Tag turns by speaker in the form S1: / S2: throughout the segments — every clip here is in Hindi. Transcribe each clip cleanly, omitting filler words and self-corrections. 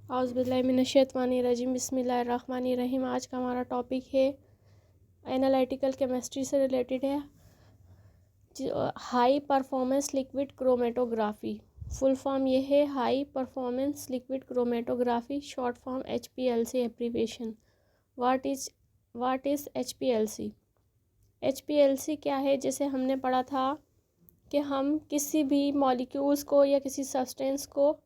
S1: औज़ुबिल्लाहिमिनश्शैतानिर्रजीम बिस्मिल्लाहिर्रहमानिर्रहीम। आज का हमारा टॉपिक है एनालिटिकल केमिस्ट्री से रिलेटेड है, high performance liquid chromatography. Full form ये है high performance liquid chromatography, short form HPLC abbreviation. What is HPLC? HPLC क्या है? जैसे हमने पढ़ा था कि हम किसी भी मॉलिक्यूल्स को या किसी सब्सटेंस को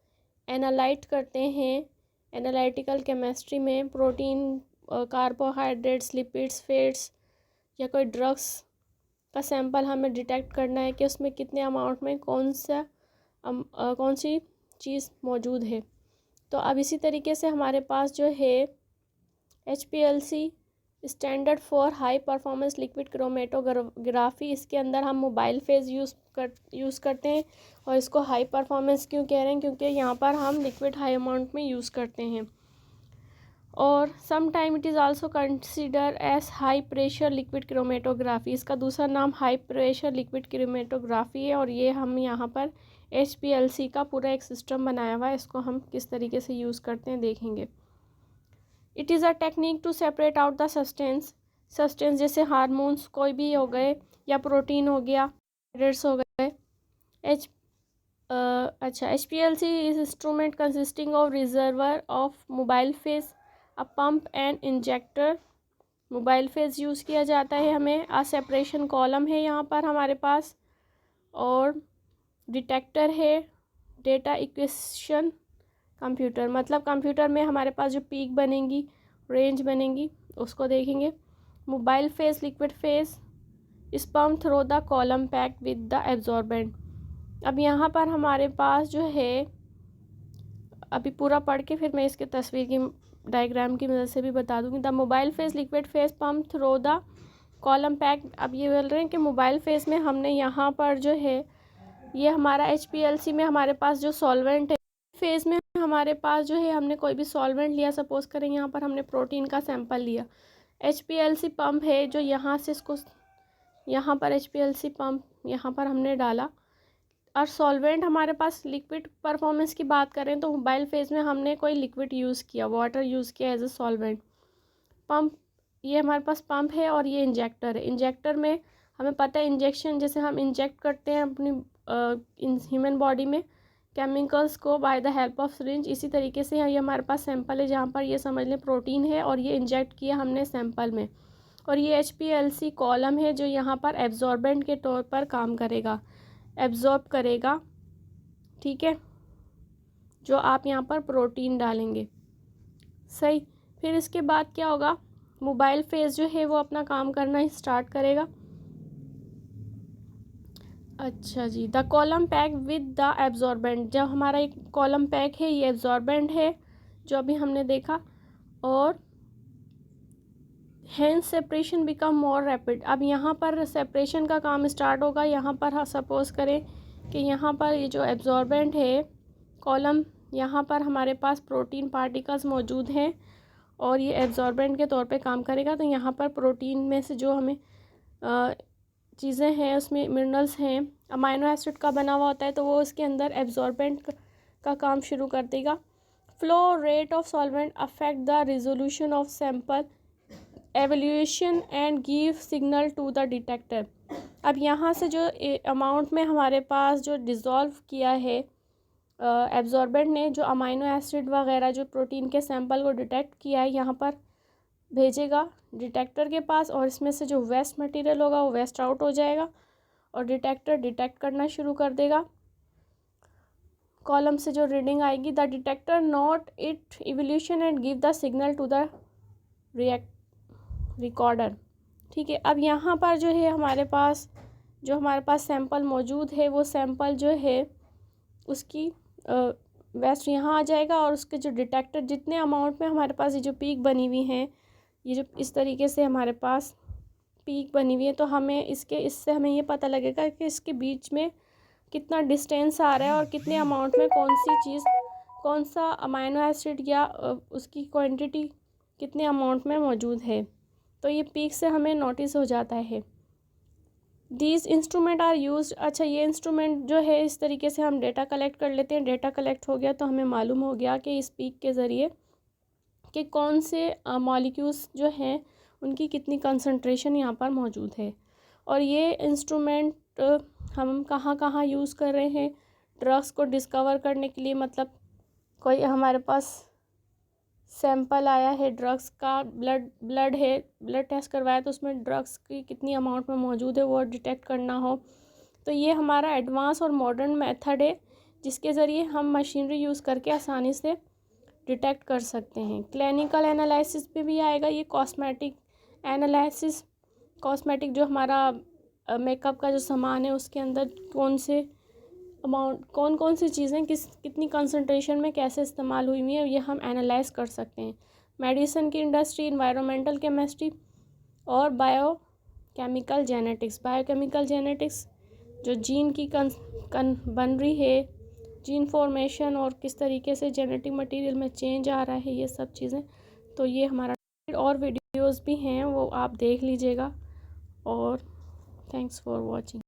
S1: एनालाइट करते हैं एनालिटिकल केमिस्ट्री में, प्रोटीन, कार्बोहाइड्रेट्स, लिपिड्स, फैट्स या कोई ड्रग्स का सैंपल हमें डिटेक्ट करना है कि उसमें कितने अमाउंट में कौन सी चीज़ मौजूद है। तो अब इसी तरीके से हमारे पास जो है HPLC standard for high performance liquid chromatography, इसके अंदर हम मोबाइल फेज यूज़ करते हैं। और इसको हाई परफॉर्मेंस क्यों कह रहे हैं? क्योंकि यहाँ पर हम लिक्विड हाई अमाउंट में यूज़ करते हैं। और some time it is also consider as high pressure liquid chromatography. इसका दूसरा नाम हाई प्रेशर लिक्विड क्रोमेटोग्राफी है। और ये हम यहाँ पर HPLC का पूरा एक सिस्टम बनाया हुआ है, इसको हम किस तरीके से यूज़ करते हैं देखेंगे। It is a technique to separate out the substance जैसे हार्मोन्स कोई भी हो गए या प्रोटीन हो गया, हाइड्रेट्स हो गए। HPLC is instrument consisting of reservoir of mobile phase, a pump and injector. Mobile phase use किया जाता है हमें। आ सेपरेशन कॉलम है यहाँ पर हमारे पास, और डिटेक्टर है, डेटा इक्वेशन कंप्यूटर, मतलब कंप्यूटर में हमारे पास जो पीक बनेंगी, रेंज बनेंगी, उसको देखेंगे। Mobile phase, liquid phase, sperm through the column pack with the absorbent. अब यहाँ पर हमारे पास जो है, अभी पूरा पढ़ के फिर मैं इसके तस्वीर की डायग्राम की मदद से भी बता दूँगी। The mobile phase, liquid phase, pump through the column pack. अब ये बोल रहे हैं कि मोबाइल फेज में हमने यहाँ पर जो है, ये हमारा HPLC में हमारे पास जो सॉल्वेंट है, फेज में हमारे पास जो है हमने कोई भी सॉल्वेंट लिया, सपोज करें यहाँ पर हमने प्रोटीन का सैंपल लिया। HPLC पंप है जो यहाँ से इसको, यहाँ पर HPLC पंप यहाँ पर हमने डाला। और सॉल्वेंट हमारे पास, लिक्विड परफॉर्मेंस की बात करें तो मोबाइल फेज में हमने कोई लिक्विड यूज़ किया, वाटर यूज़ किया एज ए सॉल्वेंट। पंप, ये हमारे पास पंप है और ये इंजेक्टर है। इंजेक्टर में हमें पता है इंजेक्शन, जैसे हम इंजेक्ट करते हैं अपनी ह्यूमन बॉडी में केमिकल्स को by the help of syringe, इसी तरीके से ये हमारे पास सैंपल है जहाँ पर ये समझ लें प्रोटीन है और ये इंजेक्ट किया हमने सैंपल में। और ये HPLC कॉलम है जो यहाँ पर एब्जॉर्बेंट के तौर पर काम करेगा, एब्जॉर्ब करेगा, ठीक है, जो आप यहाँ पर प्रोटीन डालेंगे। सही। फिर इसके बाद क्या होगा, मोबाइल फेज जो है वो अपना काम करना स्टार्ट करेगा। अच्छा जी, the column pack with the absorbent. जब हमारा एक कॉलम पैक है, ये एब्जॉर्बेंट है जो अभी हमने देखा, और hence separation become more rapid. अब यहाँ पर सेपरेशन का काम स्टार्ट होगा। यहाँ पर सपोज करें कि यहाँ पर ये जो एब्जॉर्बेंट है कॉलम, यहाँ पर हमारे पास प्रोटीन पार्टिकल्स मौजूद हैं और ये एब्जॉर्बेंट के तौर पे काम करेगा। तो यहाँ पर प्रोटीन में से जो हमें चीज़ें हैं उसमें मिनरल्स हैं, अमाइनो एसिड का बना हुआ होता है, तो वो इसके अंदर एब्जॉर्बेंट का काम शुरू कर देगा। Flow rate of solvent affect the resolution of sample evaluation and give signal to the detector. अब यहाँ से जो अमाउंट में हमारे पास जो डिज़ोल्व किया है एब्जॉर्बेंट ने, जो अमाइनो एसिड वगैरह जो प्रोटीन के सैंपल को डिटेक्ट किया है, यहाँ पर भेजेगा डिटेक्टर के पास, और इसमें से जो वेस्ट मटेरियल होगा वो वेस्ट आउट हो जाएगा और डिटेक्टर डिटेक्ट करना शुरू कर देगा। कॉलम से जो रीडिंग आएगी, the detector note it evolution and give the signal to the recorder, ठीक है। अब यहाँ पर जो है हमारे पास सैंपल मौजूद है, वो सैंपल जो है उसकी वेस्ट यहाँ आ जाएगा, और उसके जो डिटेक्टर जितने अमाउंट में हमारे पास ये जो पीक बनी हुई हैं, ये जो इस तरीके से हमारे पास पीक बनी हुई है, तो हमें इससे हमें ये पता लगेगा कि इसके बीच में कितना डिस्टेंस आ रहा है और कितने अमाउंट में कौन सी चीज़, कौन सा अमाइनो एसिड या उसकी क्वांटिटी कितने अमाउंट में मौजूद है। तो ये पीक से हमें नोटिस हो जाता है। These instrument are use. अच्छा, ये इंस्ट्रूमेंट जो है इस तरीके से हम डेटा कलेक्ट कर लेते हैं। डेटा कलेक्ट हो गया तो हमें मालूम हो गया कि इस पीक के ज़रिए कि कौन से मॉलिक्यूल्स जो हैं उनकी कितनी कंसंट्रेशन यहाँ पर मौजूद है। और ये इंस्ट्रूमेंट हम कहाँ कहाँ यूज़ कर रहे हैं ड्रग्स को डिस्कवर करने के लिए। मतलब कोई हमारे पास सैंपल आया है ड्रग्स का, ब्लड है, ब्लड टेस्ट करवाया तो उसमें ड्रग्स की कितनी अमाउंट में मौजूद है वो डिटेक्ट करना हो, तो ये हमारा एडवांस और मॉडर्न मेथड है जिसके ज़रिए हम मशीनरी यूज़ करके आसानी से डिटेक्ट कर सकते हैं। क्लिनिकल एनालिसिस पे भी आएगा ये। कॉस्मेटिक एनालिसिस, कॉस्मेटिक जो हमारा मेकअप का जो सामान है उसके अंदर कौन से अमाउंट, कौन कौन सी चीज़ें कितनी कंसंट्रेशन में कैसे इस्तेमाल हुई है, ये हम एनालाइज कर सकते हैं। मेडिसिन की इंडस्ट्री, इन्वायरमेंटल केमिस्ट्री और बायोकेमिकल जेनेटिक्स। बायोकेमिकल जेनेटिक्स जो जीन की बन रही है, जीन फॉर्मेशन और किस तरीके से जेनेटिक मटेरियल में चेंज आ रहा है, ये सब चीज़ें। तो ये हमारा और वीडियोस भी हैं वो आप देख लीजिएगा। और थैंक्स फॉर वॉचिंग।